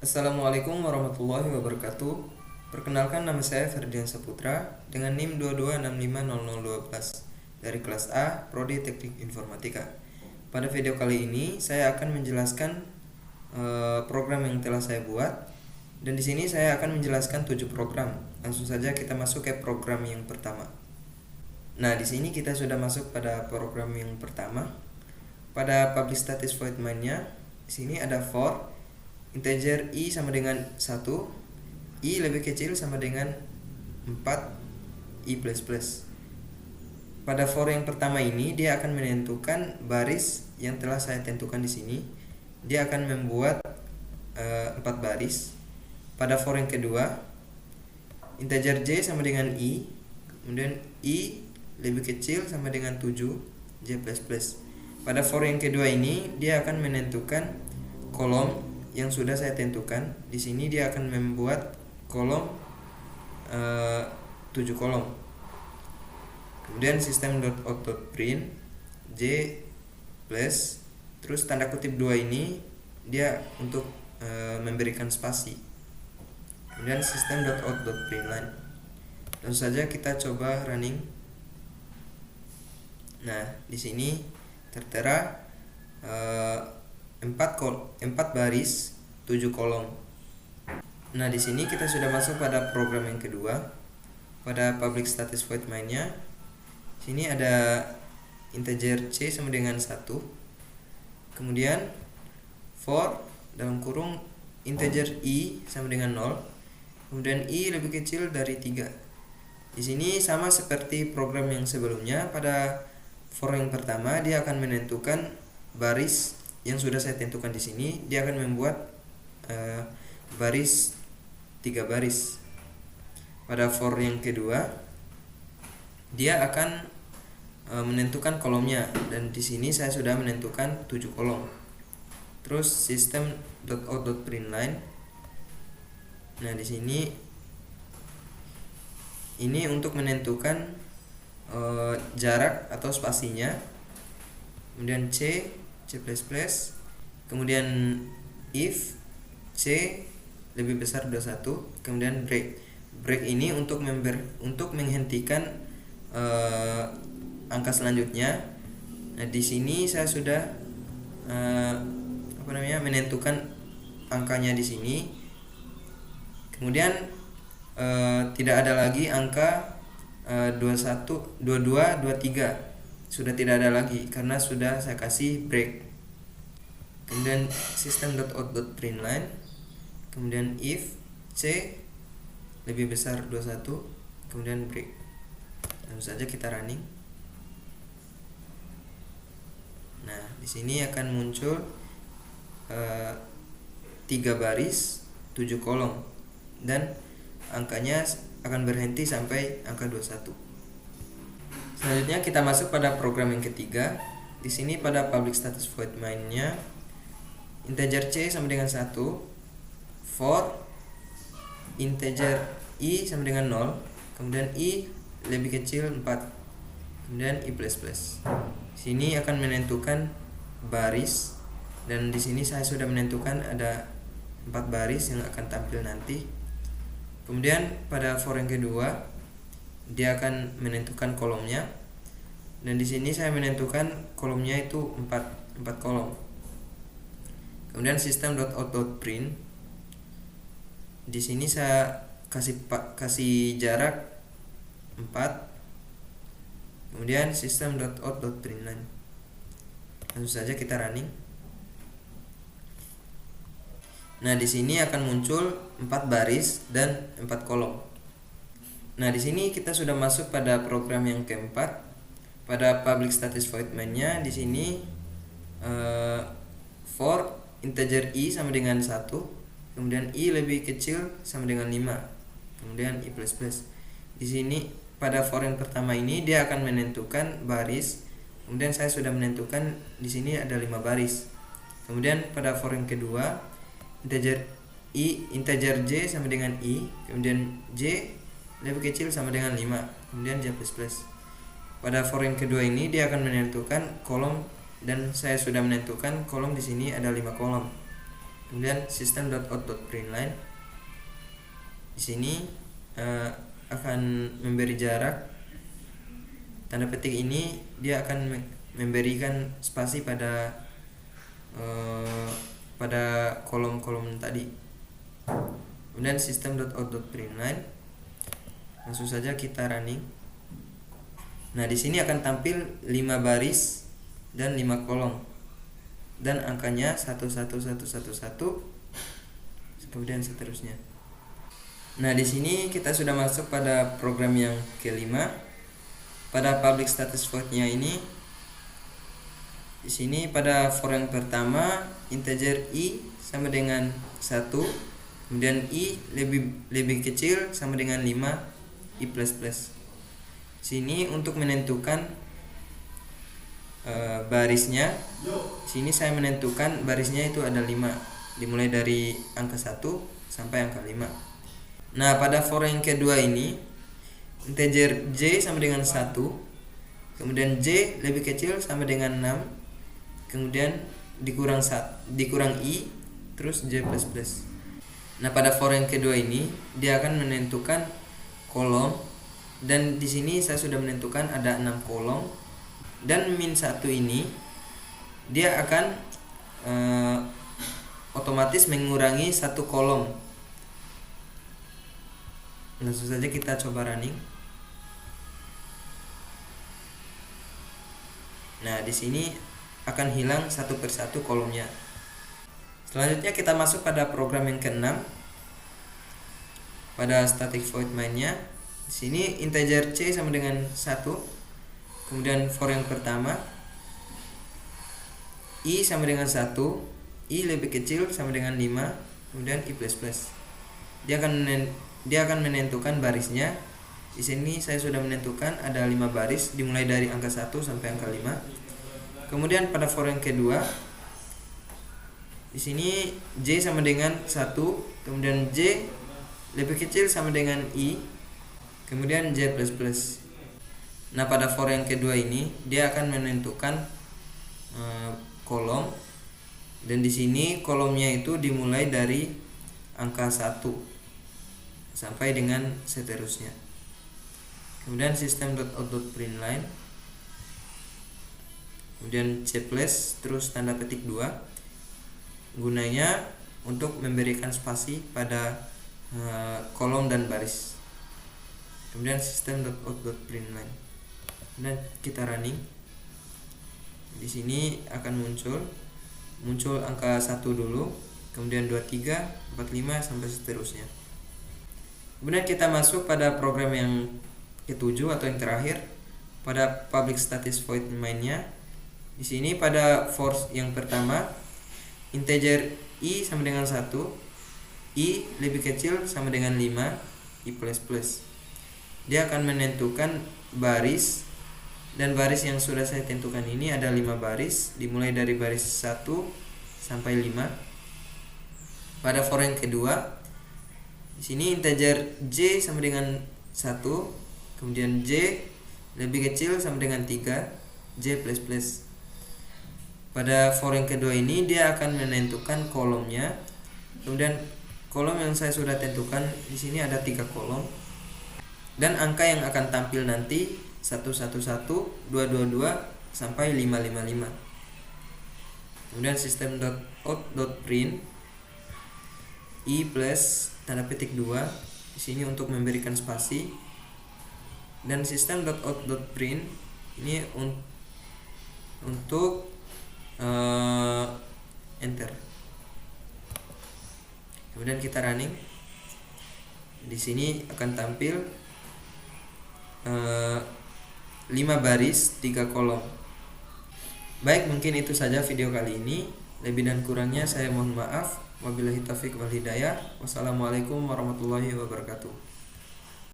Assalamualaikum warahmatullahi wabarakatuh. Perkenalkan, nama saya Ferdian Saputra dengan NIM 22650012 dari kelas A, Prodi Teknik Informatika. Pada video kali ini saya akan menjelaskan program yang telah saya buat, dan di sini saya akan menjelaskan 7 program. Langsung saja kita masuk ke program yang pertama. Nah, di sini kita sudah masuk pada program yang pertama. Pada public static void main-nya, di sini ada for integer i sama dengan 1, i lebih kecil sama dengan 4, i plus plus. Pada for yang pertama ini dia akan menentukan baris yang telah saya tentukan di sini. Dia akan membuat 4 baris. Pada for yang kedua, integer j sama dengan i, kemudian i lebih kecil sama dengan 7, j plus plus. Pada for yang kedua ini dia akan menentukan kolom yang sudah saya tentukan. Di sini dia akan membuat kolom 7 kolom. Kemudian system.out.print j plus, terus tanda kutip 2 ini dia untuk memberikan spasi. Kemudian system.out.println. Langsung saja kita coba running. Nah, di sini tertera 4 baris 7 kolom. Nah, di sini kita sudah masuk pada program yang kedua. Pada public static void main-nya, sini ada integer c sama dengan 1. Kemudian for dalam kurung integer i sama dengan 0. Kemudian i lebih kecil dari 3. Di sini sama seperti program yang sebelumnya. Pada for yang pertama dia akan menentukan baris yang sudah saya tentukan di sini. Dia akan membuat baris 3 baris. Pada for yang kedua dia akan menentukan kolomnya, dan di sini saya sudah menentukan 7 kolom. Terus system.out.println. Nah, di sini ini untuk menentukan jarak atau spasinya. Kemudian c plus plus, kemudian if c lebih besar 21, kemudian break ini untuk menghentikan angka selanjutnya. Nah, di sini saya sudah menentukan angkanya di sini. Kemudian tidak ada lagi angka 21, 22, 23. Sudah tidak ada lagi karena sudah saya kasih break. Kemudian system.out.println, kemudian if c lebih besar 21, kemudian break. Langsung saja kita running. Nah, di sini akan muncul 3 baris 7 kolom, dan angkanya akan berhenti sampai angka 21. Selanjutnya kita masuk pada program yang ketiga. Di sini pada public static void main-nya, integer c sama dengan 1, for integer i sama dengan 0, kemudian i lebih kecil 4, kemudian i plus plus. Sini akan menentukan baris, dan di sini saya sudah menentukan ada 4 baris yang akan tampil nanti. Kemudian pada for yang kedua dia akan menentukan kolomnya, dan di sini saya menentukan kolomnya itu 4 kolom. Kemudian system.out.print. Di sini saya kasih jarak 4. Kemudian system.out.println. Langsung saja kita running. Nah, di sini akan muncul 4 baris dan 4 kolom. Nah, di sini kita sudah masuk pada program yang keempat. Pada public static void main-nya, di sini for integer i sama dengan 1, kemudian i lebih kecil sama dengan 5, kemudian i plus plus. Di sini pada for yang pertama ini dia akan menentukan baris. Kemudian saya sudah menentukan di sini ada 5 baris. Kemudian pada for yang kedua integer j sama dengan i, kemudian j lebih kecil sama dengan 5, kemudian j plus plus. Pada for yang kedua ini dia akan menentukan kolom, dan saya sudah menentukan kolom di sini ada 5 kolom. Kemudian system.out.println di sini akan memberi jarak. Tanda petik ini dia akan memberikan spasi pada kolom-kolom tadi. Kemudian system.out.println, langsung saja kita running. Nah, di sini akan tampil 5 baris dan 5 kolom dan angkanya 11111 kemudian seterusnya. Nah, di sini kita sudah masuk pada program yang kelima. Pada public status void-nya ini, di sini pada for yang pertama integer i sama dengan 1, kemudian i lebih kecil sama dengan 5 i++. Sini untuk menentukan barisnya, sini saya menentukan barisnya itu ada 5, dimulai dari angka 1 sampai angka 5. Nah, pada for yang kedua ini integer j sama dengan 1, kemudian j lebih kecil sama dengan 6, kemudian dikurang i, terus j++. Nah, pada for yang kedua ini dia akan menentukan kolom, dan di sini saya sudah menentukan ada 6 kolom, dan -1 ini dia akan otomatis mengurangi 1 kolom. Langsung saja kita coba running. Nah, di sini akan hilang satu persatu kolomnya. Selanjutnya kita masuk pada program yang keenam. Pada static void main-nya, di sini integer c sama dengan 1. Kemudian for yang pertama i sama dengan 1, i lebih kecil sama dengan 5, kemudian i++. Dia akan menentukan barisnya. Di sini saya sudah menentukan ada 5 baris dimulai dari angka 1 sampai angka 5. Kemudian pada for yang kedua, di sini j sama dengan 1, kemudian j lebih kecil sama dengan i, kemudian j++. Nah, pada for yang kedua ini dia akan menentukan kolom, dan di sini kolomnya itu dimulai dari angka 1 sampai dengan seterusnya. Kemudian system.out.println, kemudian c+, terus tanda petik 2, gunanya untuk memberikan spasi pada kolom dan baris. Kemudian system.out.println, dan kita running. Di sini akan muncul angka 1 dulu, kemudian 23, 45 sampai seterusnya. Kemudian kita masuk pada program yang ketujuh atau yang terakhir, pada public status void main-nya. Di sini pada for yang pertama integer i sama dengan 1, i lebih kecil sama dengan 5, i++. Dia akan menentukan baris, dan baris yang sudah saya tentukan ini ada 5 baris dimulai dari baris 1 sampai 5. Pada for yang kedua, di sini integer j sama dengan 1, kemudian j lebih kecil sama dengan 3, j++. Pada for yang kedua ini dia akan menentukan kolomnya. Kemudian kolom yang saya sudah tentukan di sini ada 3 kolom, dan angka yang akan tampil nanti 111, 222 sampai 555. Kemudian system.out.print i plus tanda petik 2 di sini untuk memberikan spasi, dan system.out.print ini untuk enter. Kemudian kita running. Di sini akan tampil 5 baris 3 kolom. Baik, mungkin itu saja video kali ini. Lebih dan kurangnya saya mohon maaf. Wabillahi taufiq wal hidayah. Wassalamualaikum warahmatullahi wabarakatuh.